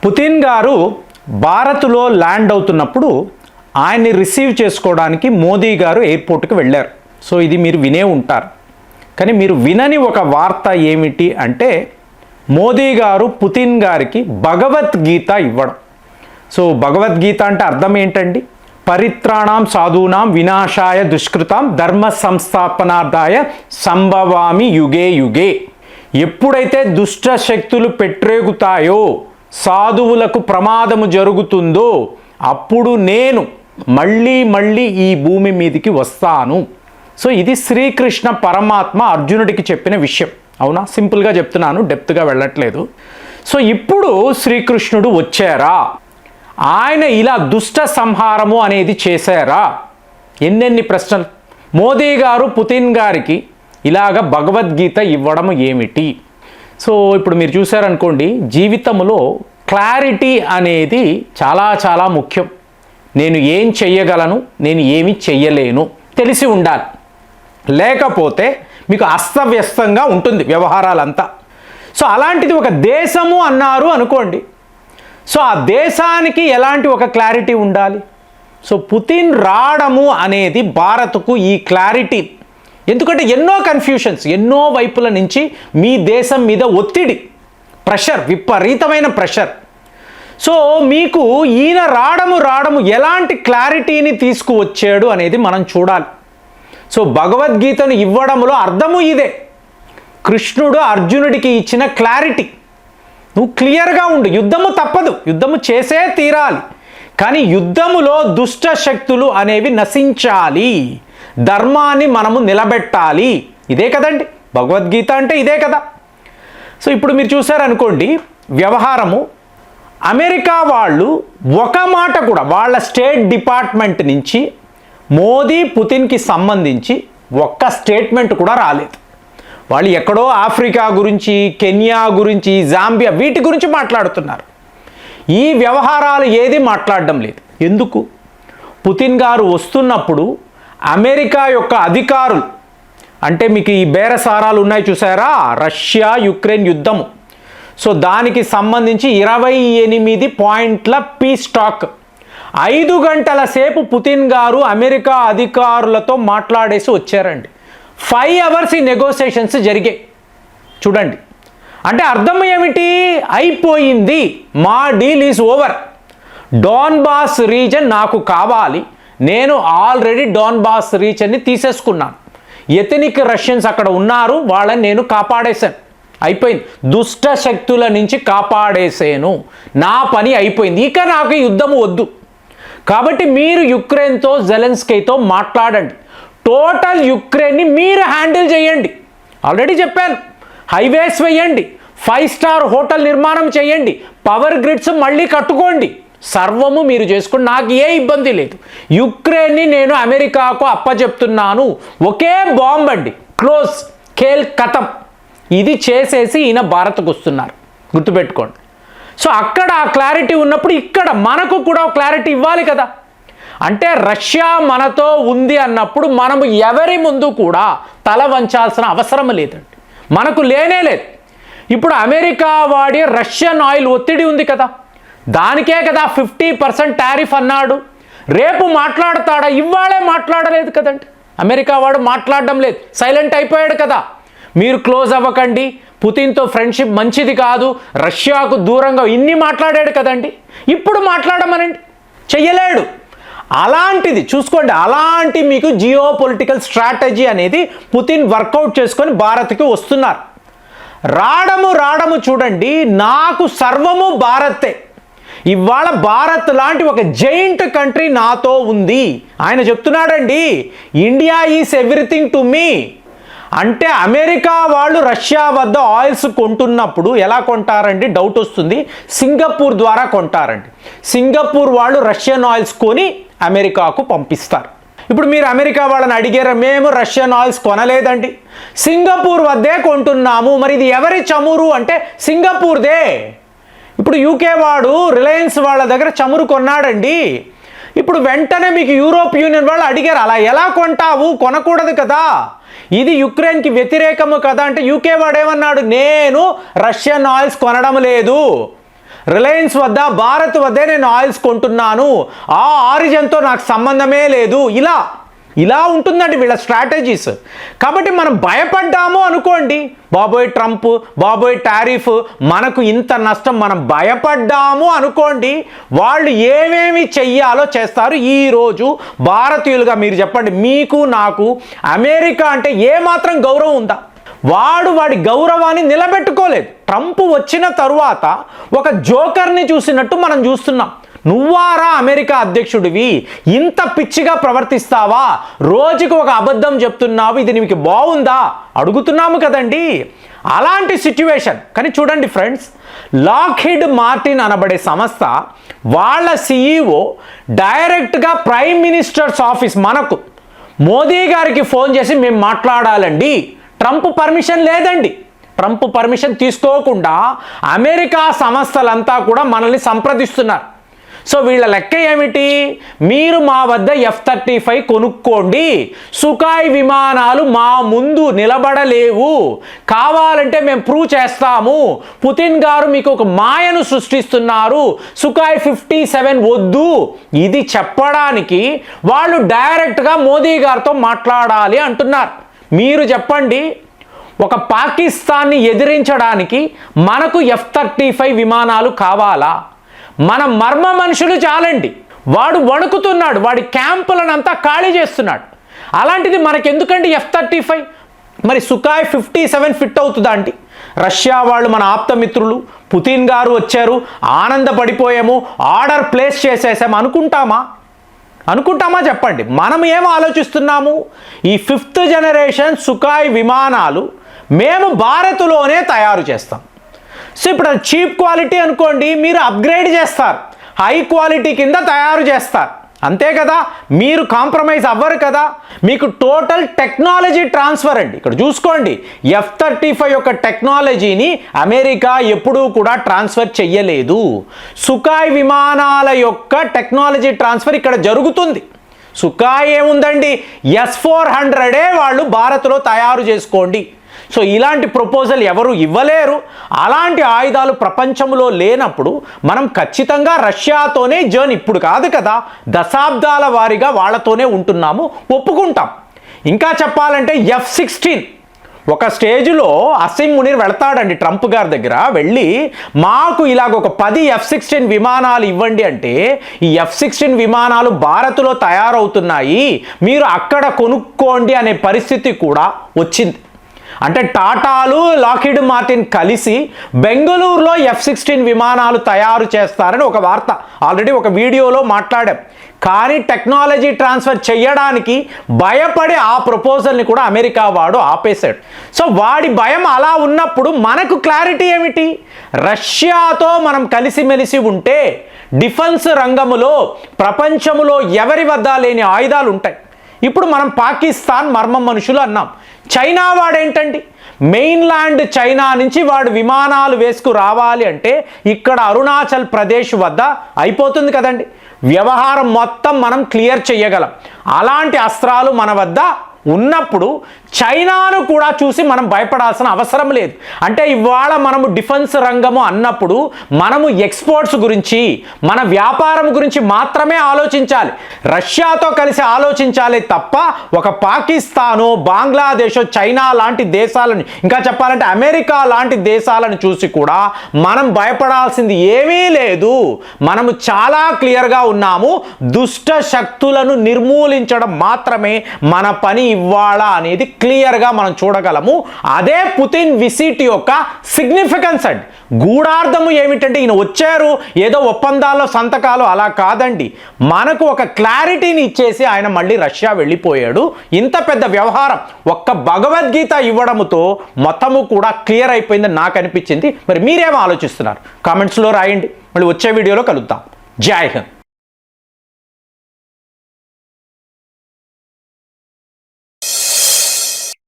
Putin గారు భారత్లో land అవుతున్నప్పుడు ఆయన్ని రిసీవ్ చేసుకోవడానికి మోదీ గారు ఎయిర్పోర్ట్కి వెళ్ళారు. సో ఇది మీరు వినే ఉంటారు. కానీ మీరు వినని ఒక వార్త ఏమిటి అంటే మోదీ గారు పుతిన్ గారికి భగవద్గీత ఇవ్వడం. సో భగవద్గీత అంటే అర్థం ఏంటండి? పరిత్రాణం సాధూనాం వినాశాయ దుష్కృతాం ధర్మ సంస్థాపనార్థాయ సంభవామి యుగే యుగే. ఎప్పుడైతే దుష్ట శక్తులు పెట్టరేగుతాయో, సాధువులకు ప్రమాదము జరుగుతుందో, అప్పుడు నేను మళ్ళీ ఈ భూమి మీదకి వస్తాను. సో ఇది శ్రీకృష్ణ పరమాత్మ అర్జునుడికి చెప్పిన విషయం. అవునా? సింపుల్గా చెప్తున్నాను, డెప్త్గా వెళ్ళట్లేదు. సో ఇప్పుడు శ్రీకృష్ణుడు వచ్చారా, ఆయన ఇలా దుష్ట సంహారము అనేది చేశారా? ఎన్నెన్ని ప్రశ్నలు. మోదీ గారు పుతిన్ గారికి ఇలాగ భగవద్గీత ఇవ్వడం ఏమిటి? సో ఇప్పుడు మీరు చూసారనుకోండి, జీవితంలో క్లారిటీ అనేది చాలా ముఖ్యం. నేను ఏం చెయ్యగలను, నేను ఏమి చెయ్యలేను తెలిసి ఉండాలి. లేకపోతే మీకు అస్తవ్యస్తంగా ఉంటుంది వ్యవహారాలంతా. సో అలాంటిది ఒక దేశము అన్నారు అనుకోండి, సో ఆ దేశానికి ఎలాంటి ఒక క్లారిటీ ఉండాలి? సో పుతిన్ రావడము అనేది భారత్కు ఈ క్లారిటీ. ఎందుకంటే ఎన్నో కన్ఫ్యూషన్స్, ఎన్నో వైపుల నుంచి మీ దేశం మీద ఒత్తిడి, ప్రెషర్, విపరీతమైన ప్రెషర్. సో మీకు ఈయన రావడము ఎలాంటి క్లారిటీని తీసుకువచ్చాడు అనేది మనం చూడాలి. సో భగవద్గీతను ఇవ్వడంలో అర్థము ఇదే. కృష్ణుడు అర్జునుడికి ఇచ్చిన క్లారిటీ. నువ్వు క్లియర్గా ఉండు, యుద్ధము తప్పదు, యుద్ధము చేసే తీరాలి. కానీ యుద్ధములో దుష్ట శక్తులు అనేవి నశించాలి, ధర్మాన్ని మనము నిలబెట్టాలి. ఇదే కదండి భగవద్గీత అంటే, ఇదే కదా. సో ఇప్పుడు మీరు చూసారనుకోండి వ్యవహారము, అమెరికా వాళ్ళు ఒక మాట కూడా వాళ్ళ స్టేట్ డిపార్ట్మెంట్ నుంచి మోదీ పుతిన్కి సంబంధించి ఒక్క స్టేట్మెంట్ కూడా రాలేదు. వాళ్ళు ఎక్కడో ఆఫ్రికా గురించి, కెన్యా గురించి, జాంబియా వీటి గురించి మాట్లాడుతున్నారు. ఈ వ్యవహారాలు ఏది మాట్లాడడం లేదు. ఎందుకు? పుతిన్ గారు వస్తున్నప్పుడు అమెరికా యొక్క అధికారులు, అంటే మీకు ఈ బేరసారాలు ఉన్నాయి చూసారా, రష్యా యుక్రెయిన్ యుద్ధము. సో దానికి సంబంధించి 28 పాయింట్ల పీస్ టాక్. 5 గంటల సేపు పుతిన్ గారు అమెరికా అధికారులతో మాట్లాడేసి వచ్చారండి. 5 అవర్స్ ఈ నెగోసియేషన్స్ జరిగాయి. చూడండి, అంటే అర్థం ఏమిటి? అయిపోయింది, మా deal is over. Donbas reason నాకు కావాలి, నేను ఆల్రెడీ డాన్బాస్ రీజన్ని తీసేసుకున్నాను. ఎథనిక్ రష్యన్స్ అక్కడ ఉన్నారు, వాళ్ళని నేను కాపాడేశాను. అయిపోయింది, దుష్ట శక్తుల నుంచి కాపాడేసాను, నా పని అయిపోయింది, ఇక నాకు యుద్ధం వద్దు. కాబట్టి మీరు యుక్రెయిన్తో, జెలెన్స్కీతో మాట్లాడండి, టోటల్ యుక్రెయిన్ని మీరు హ్యాండిల్ చేయండి. ఆల్రెడీ చెప్పాను, హైవేస్ వేయండి, 5 స్టార్ హోటల్ నిర్మాణం చేయండి, పవర్ గ్రిడ్స్ మళ్ళీ కట్టుకోండి, సర్వము మీరు చేసుకోండి, నాకు ఏ ఇబ్బంది లేదు. యుక్రెయిన్ని నేను అమెరికాకు అప్పచెప్తున్నాను, ఒకే బాంబ్ అండి, క్లోజ్, ఖేల్ ఖతం. ఇది చేసేసి ఈయన భారత్కు వస్తున్నారు, గుర్తుపెట్టుకోండి. సో అక్కడ ఆ క్లారిటీ ఉన్నప్పుడు ఇక్కడ మనకు కూడా క్లారిటీ ఇవ్వాలి కదా. అంటే రష్యా మనతో ఉంది అన్నప్పుడు మనము ఎవరి ముందు కూడా తల వంచాల్సిన అవసరం లేదండి, మనకు లేనే లేదు. ఇప్పుడు అమెరికా వాడి రష్యన్ ఆయిల్ ఒత్తిడి ఉంది కదా, దానికే కదా 50% టారిఫ్ అన్నాడు. రేపు మాట్లాడతాడా? ఇవాళే మాట్లాడలేదు కదండి, అమెరికా వాడు మాట్లాడడం లేదు, సైలెంట్ అయిపోయాడు కదా. మీరు క్లోజ్ అవ్వకండి, పుతిన్తో ఫ్రెండ్షిప్ మంచిది కాదు, రష్యాకు దూరంగా, ఇన్ని మాట్లాడాడు కదండి. ఇప్పుడు మాట్లాడమనండి, చెయ్యలేడు. అలాంటిది చూసుకోండి, అలాంటి మీకు జియో పొలిటికల్ స్ట్రాటజీ అనేది పుతిన్ వర్కౌట్ చేసుకొని భారత్కి వస్తున్నారు. రావడము చూడండి, నాకు సర్వము భారతే. ఇవాళ భారత్ లాంటి ఒక జైంట్ కంట్రీ నాతో ఉంది. ఆయన చెప్తున్నాడండి, India is everything to me. అంటే అమెరికా వాళ్ళు రష్యా వద్ద ఆయిల్స్ కొంటున్నప్పుడు ఎలా కొంటారండి? డౌట్ వస్తుంది, సింగపూర్ ద్వారా కొంటారండి. సింగపూర్ వాళ్ళు రష్యన్ ఆయిల్స్ కొని అమెరికాకు పంపిస్తారు. ఇప్పుడు మీరు అమెరికా వాళ్ళని అడిగారా? మేము రష్యన్ ఆయిల్స్ కొనలేదండి, సింగపూర్ వద్దే కొంటున్నాము. మరి ఇది ఎవరి చమురు అంటే సింగపూర్దే. ఇప్పుడు యూకే వాడు రిలయన్స్ వాళ్ళ దగ్గర చమురు కొన్నాడండి. ఇప్పుడు వెంటనే మీకు యూరోప్ యూనియన్ వాళ్ళు అడిగారు, అలా ఎలా కొంటావు, కొనకూడదు కదా, ఇది యుక్రెయిన్కి వ్యతిరేకము కదా అంటే యూకే వాడు ఏమన్నాడు? నేను రష్యన్ ఆయిల్స్ కొనడం లేదు, రిలయన్స్ వద్ద, భారత్ వద్దే నేను ఆయిల్స్ కొంటున్నాను, ఆ ఆరిజిన్తో నాకు సంబంధమే లేదు, ఇలా ఉంటుందండి వీళ్ళ స్ట్రాటజీస్. కాబట్టి మనం భయపడ్డాము అనుకోండి, బాబోయ్ ట్రంప్, బాబోయ్ టారిఫ్, మనకు ఇంత నష్టం, మనం భయపడ్డాము అనుకోండి, వాళ్ళు ఏమేమి చెయ్యాలో చేస్తారు. ఈరోజు భారతీయులుగా మీరు చెప్పండి, మీకు నాకు అమెరికా అంటే ఏమాత్రం గౌరవం ఉందా? వాడి గౌరవాన్ని నిలబెట్టుకోలేదు. ట్రంప్ వచ్చిన తరువాత ఒక జోకర్ని చూసినట్టు మనం చూస్తున్నాం. నువ్వారా అమెరికా అధ్యక్షుడివి, ఇంత పిచ్చిగా ప్రవర్తిస్తావా, రోజుకు ఒక అబద్ధం చెప్తున్నావు, ఇది నీకు బాగుందా అడుగుతున్నాము కదండి. అలాంటి సిచ్యువేషన్. కానీ చూడండి ఫ్రెండ్స్, లాక్హీడ్ మార్టిన్ అనబడే సంస్థ వాళ్ళ CEO డైరెక్ట్గా ప్రైమ్ మినిస్టర్స్ ఆఫీస్ మనకు మోదీ గారికి ఫోన్ చేసి మేము మాట్లాడాలండి, ట్రంప్ పర్మిషన్ లేదండి, ట్రంప్ పర్మిషన్ తీసుకోకుండా అమెరికా సంస్థలంతా కూడా మనల్ని సంప్రదిస్తున్నారు. సో వీళ్ళ లెక్క ఏమిటి, మీరు మా వద్ద F-35 కొనుక్కోండి, సుఖాయ్ విమానాలు మా ముందు నిలబడలేవు, కావాలంటే మేము ప్రూవ్ చేస్తాము, పుతిన్ గారు మీకు ఒక మాయను సృష్టిస్తున్నారు, సుఖాయ్ 57 వద్దు, ఇది చెప్పడానికి వాళ్ళు డైరెక్ట్గా మోదీ గారితో మాట్లాడాలి అంటున్నారు. మీరు చెప్పండి, ఒక పాకిస్తాన్ని ఎదిరించడానికి మనకు F-35 విమానాలు కావాలా? మన మర్మ మనుషులు చాలండి, వాడు వణుకుతున్నాడు, వాడి క్యాంపులను అంతా ఖాళీ చేస్తున్నాడు. అలాంటిది మనకెందుకండి F-35? మరి సుఖాయ్ 57 ఫిట్ అవుతుందా అండి? రష్యా వాళ్ళు మన ఆప్తమిత్రులు, పుతిన్ గారు వచ్చారు, ఆనందపడిపోయాము, ఆర్డర్ ప్లేస్ చేసేసాము అనుకుంటామా చెప్పండి. మనం ఏం ఆలోచిస్తున్నాము, ఈ 5th జనరేషన్ సుఖాయ్ విమానాలు మేము భారత్లోనే తయారు చేస్తాం. సో ఇప్పుడు అది చీప్ క్వాలిటీ అనుకోండి, మీరు అప్గ్రేడ్ చేస్తారు, హై క్వాలిటీ కింద తయారు చేస్తారు, అంతే కదా, మీరు కాంప్రమైజ్ అవ్వరు కదా. మీకు టోటల్ టెక్నాలజీ ట్రాన్స్ఫర్ అండి. ఇక్కడ చూసుకోండి, F-35 యొక్క టెక్నాలజీని అమెరికా ఎప్పుడూ కూడా ట్రాన్స్ఫర్ చెయ్యలేదు. సుఖాయ్ విమానాల యొక్క టెక్నాలజీ ట్రాన్స్ఫర్ ఇక్కడ జరుగుతుంది. సుఖాయ్ ఏముందండి, S-400 వాళ్ళు భారత్లో తయారు చేసుకోండి. సో ఇలాంటి ప్రపోజల్ ఎవరు ఇవ్వలేరు. అలాంటి ఆయుధాలు ప్రపంచంలో లేనప్పుడు మనం ఖచ్చితంగా రష్యాతోనే జర్నీ, ఇప్పుడు కాదు కదా, దశాబ్దాల వారీగా వాళ్ళతోనే ఉంటున్నాము, ఒప్పుకుంటాం. ఇంకా చెప్పాలంటే F-16 ఒక స్టేజ్లో అసీం మునీర్ వెళ్తాడండి ట్రంప్ గారి దగ్గర, వెళ్ళి మాకు ఇలాగ ఒక 10 F-16 విమానాలు ఇవ్వండి అంటే, ఈ F-16 విమానాలు భారత్లో తయారవుతున్నాయి, మీరు అక్కడ కొనుక్కోండి అనే పరిస్థితి కూడా వచ్చింది. అంటే టాటాలు, లాక్హీడ్ మార్టిన్ కలిసి బెంగళూరులో F-16 విమానాలు తయారు చేస్తారని ఒక వార్త ఆల్రెడీ ఒక వీడియోలో మాట్లాడాం. కానీ టెక్నాలజీ ట్రాన్స్ఫర్ చేయడానికి భయపడి ఆ ప్రపోజల్ని కూడా అమెరికా వాడు ఆపేశాడు. సో వాడి భయం అలా ఉన్నప్పుడు మనకు క్లారిటీ ఏమిటి, రష్యాతో మనం కలిసిమెలిసి ఉంటే డిఫెన్స్ రంగంలో ప్రపంచంలో ఎవరి వద్ద లేని ఆయుధాలు ఉంటాయి. ఇప్పుడు మనం పాకిస్తాన్ మర్మం మనుషులు అన్నాం. చైనా వాడేంటండి, మెయిన్లాండ్ చైనా నుంచి వాడు విమానాలు వేసుకు రావాలి అంటే ఇక్కడ అరుణాచల్ ప్రదేశ్ వద్ద అయిపోతుంది కదండి, వ్యవహారం మొత్తం మనం క్లియర్ చేయగలం. అలాంటి అస్త్రాలు మన వద్ద ఉన్నప్పుడు చైనాను కూడా చూసి మనం భయపడాల్సిన అవసరం లేదు. అంటే ఇవాళ మనము డిఫెన్స్ రంగము అన్నప్పుడు మనము ఎక్స్పోర్ట్స్ గురించి, మన వ్యాపారం గురించి మాత్రమే ఆలోచించాలి, రష్యాతో కలిసి ఆలోచించాలి తప్ప ఒక పాకిస్తాను, బంగ్లాదేశ్, చైనా లాంటి దేశాలను, ఇంకా చెప్పాలంటే అమెరికా లాంటి దేశాలను చూసి కూడా మనం భయపడాల్సింది ఏమీ లేదు. మనము చాలా క్లియర్గా ఉన్నాము, దుష్ట శక్తులను నిర్మూలించడం మాత్రమే మన పని ఇవ్వాల అనేది క్లియర్గా మనం చూడగలము. అదే పుతిన్ విజిట్ యొక్క సిగ్నిఫికెన్స్ అండి. గూఢార్థము ఏమిటంటే ఈయన వచ్చారు, ఏదో ఒప్పందాల్లో సంతకాలు అలా కాదండి, మనకు ఒక క్లారిటీని ఇచ్చేసి ఆయన మళ్ళీ రష్యా వెళ్ళిపోయాడు. ఇంత పెద్ద వ్యవహారం ఒక్క భగవద్గీత ఇవ్వడంతో మొత్తము కూడా క్లియర్ అయిపోయిందని నాకు అనిపించింది. మరి మీరేమో ఆలోచిస్తున్నారు కామెంట్స్లో రాయండి. మళ్ళీ వచ్చే వీడియోలో కలుద్దాం. జై హింద్.